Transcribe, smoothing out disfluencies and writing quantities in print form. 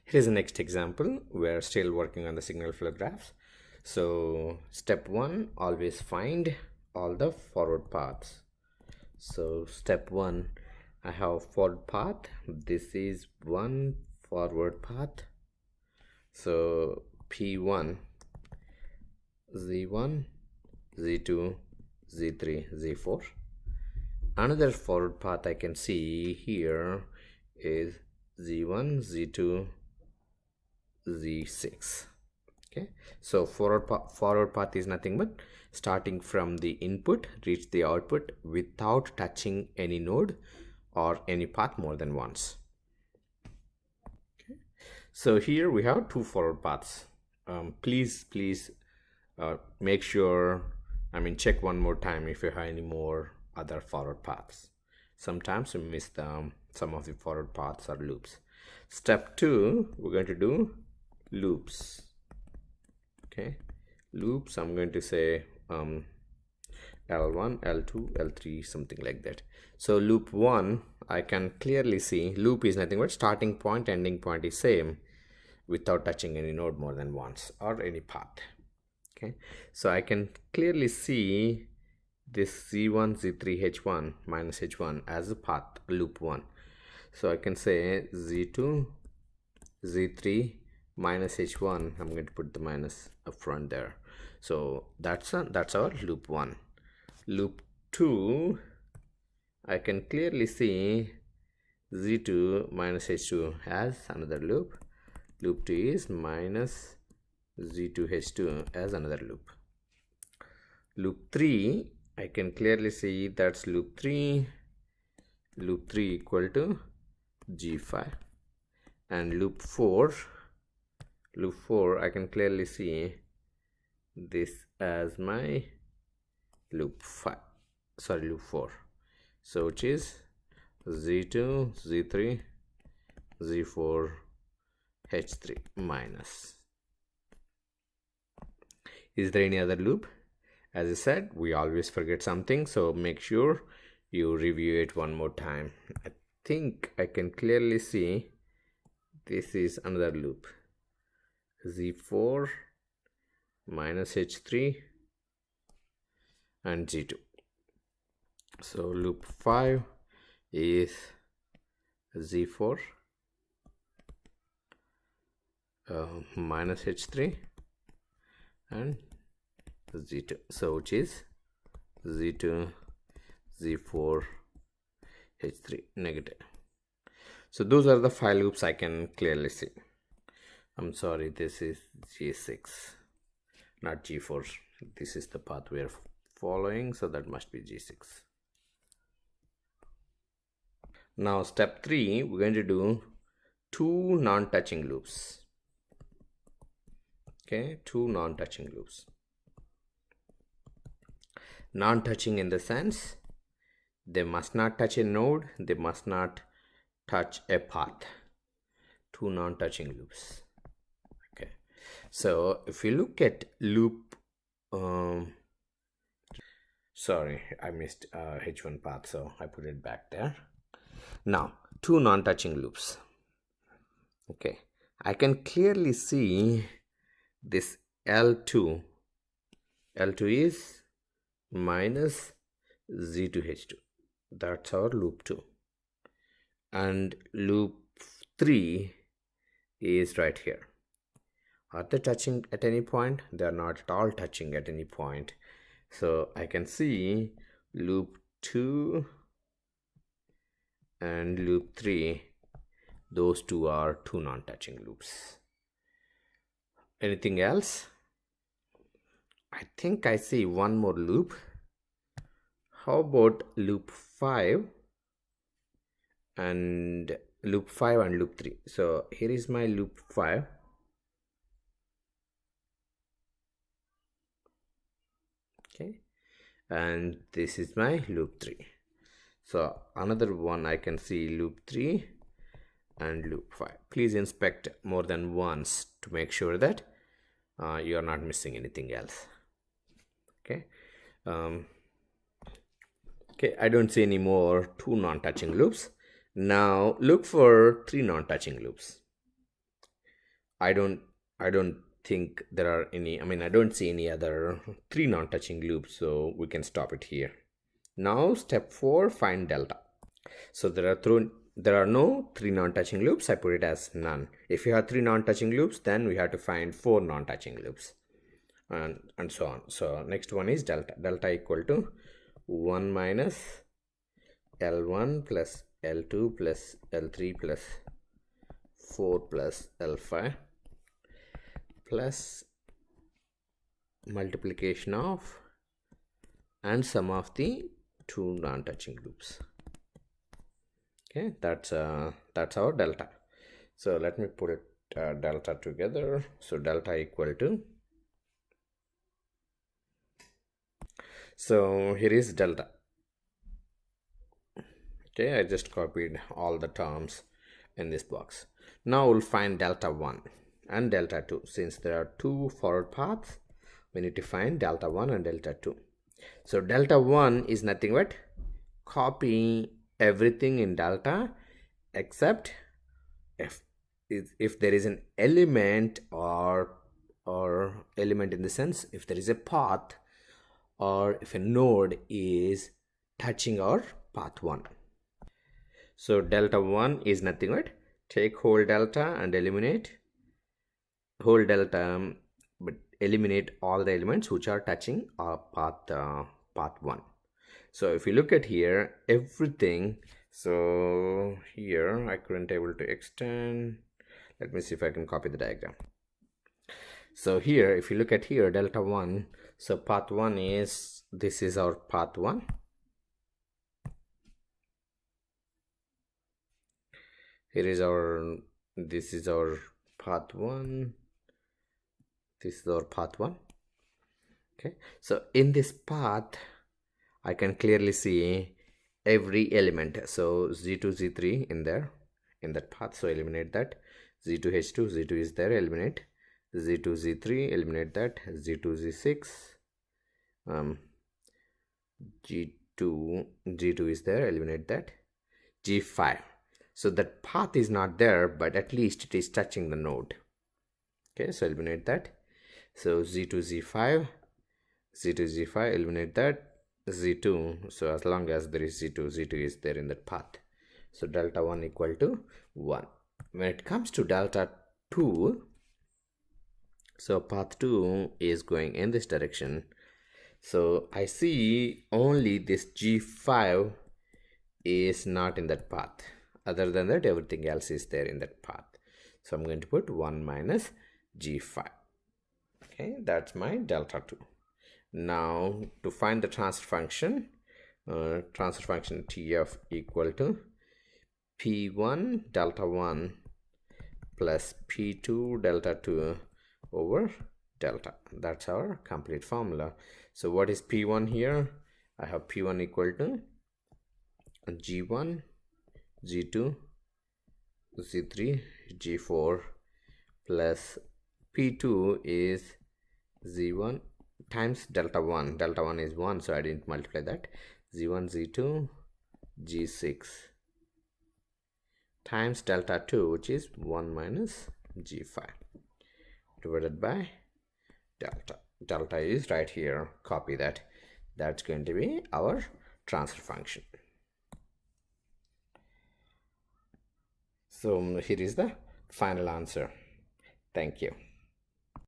Here's the next example. We're still working on the signal flow graphs. So step 1, always find all the forward paths. So step 1, I have forward path. This is one forward path. So P1, Z1, Z2, Z3, Z4. Another forward path I can see here is Z1, Z2, Z6. Okay, so forward path is nothing but starting from the input, reach the output without touching any node or any path more than once. Okay, so here we have two forward paths. Please make sure, check one more time if you have any more other forward paths. Sometimes we miss some of the forward paths or loops. Step 2, we're going to do loops. Okay, loops, I'm going to say L1, L2, L3, something like that. So loop 1, I can clearly see loop is nothing but starting point, ending point is same without touching any node more than once or any path. Okay, so I can clearly see this Z1, Z3, H1 minus H1 as a path, loop 1. So I can say Z2, Z3 minus H1. I'm going to put the minus up front there. So that's our loop 1. Loop 2, I can clearly see Z2 minus H2 as another loop. Loop 2 is minus Z2 H2 as another loop. Loop 3, I can clearly see that's loop 3. Loop 3 equal to G5. And loop 4, I can clearly see this as my loop 4. So which is Z2, Z3, Z4, H3 minus. Is there any other loop? As I said, we always forget something, so make sure you review it one more time. I think I can clearly see this is another loop, Z4 minus H3 and G2. So loop 5 is Z4 minus H3 and Z2, so which is Z2, Z4, H3 negative. So those are the 5 loops I can clearly see. I'm sorry, this is G6, not G4. This is the path we are following, so that must be G6. Now step 3, we're going to do 2 non-touching loops. Okay, 2 non-touching loops. Non-touching in the sense they must not touch a node, they must not touch a path. 2 non-touching loops. Okay, so if you look at loop, sorry, I missed H1 path, so I put it back there. Now 2 non-touching loops. Okay, I can clearly see this L2 is minus Z2H2. That's our loop 2. And loop 3 is right here. Are they touching at any point? They are not at all touching at any point. So I can see loop 2 and loop 3. Those two are 2 non-touching loops. Anything else? I think I see one more loop. How about loop 5 and loop 3? So here is my loop 5. Okay, and this is my loop 3. So another one I can see loop 3 and loop 5. Please inspect more than once to make sure that you are not missing anything else. Okay, okay, I don't see any more 2 non-touching loops. Now look for 3 non-touching loops. I don't think there are any, I mean, I don't see any other 3 non-touching loops, so we can stop it here. Now step 4, find delta. So there are no 3 non-touching loops. I put it as none. If you have 3 non-touching loops, then we have to find 4 non-touching loops, and so on. So next one is delta. Delta equal to 1 minus L1 plus L2 plus L3 plus 4 plus L5 plus multiplication of and sum of the 2 non-touching loops. Okay, that's our delta. So let me put it delta together. So delta equal to, so here is delta. Okay, I just copied all the terms in this box. Now we'll find delta 1 and delta 2. Since there are 2 forward paths, we need to find delta 1 and delta 2. So delta 1 is nothing but copy everything in delta except if there is an element or element in the sense if there is a path or if a node is touching our path 1. So delta 1 is nothing but take whole delta and eliminate whole delta, but eliminate all the elements which are touching our path 1. So if you look at here, everything, so here I couldn't able to extend. Let me see if I can copy the diagram. So here, if you look at here, delta 1, so path 1 is, this is our path 1. Here is our, this is our path 1. This is our path 1. Okay, so in this path, I can clearly see every element. So Z2, Z3 in there, in that path. So eliminate that. Z2, H2, Z2 is there, eliminate. Z2, Z3, eliminate that. Z2, Z6, G2 is there, eliminate that. G5. So that path is not there, but at least it is touching the node. Okay, so eliminate that. So Z2, Z5, Z2, Z5, eliminate that. Z2, so as long as there is Z2, Z2 is there in that path. So delta 1 equal to 1. When it comes to delta 2, so path 2 is going in this direction. So I see only this G5 is not in that path. Other than that, everything else is there in that path. So I'm going to put 1 minus G5. Okay, that's my delta 2. Now to find the transfer function TF equal to P1 delta 1 plus P2 delta 2 over delta. That's our complete formula. So what is P1 here? I have P1 equal to G1, G2, Z3, G4 plus P2 is Z1 times delta 1. Delta 1 is 1, so I didn't multiply that. Z1, Z2, G6 times delta 2, which is 1 minus G5 divided by delta. Delta is right here. Copy that. That's going to be our transfer function. So here is the final answer. Thank you.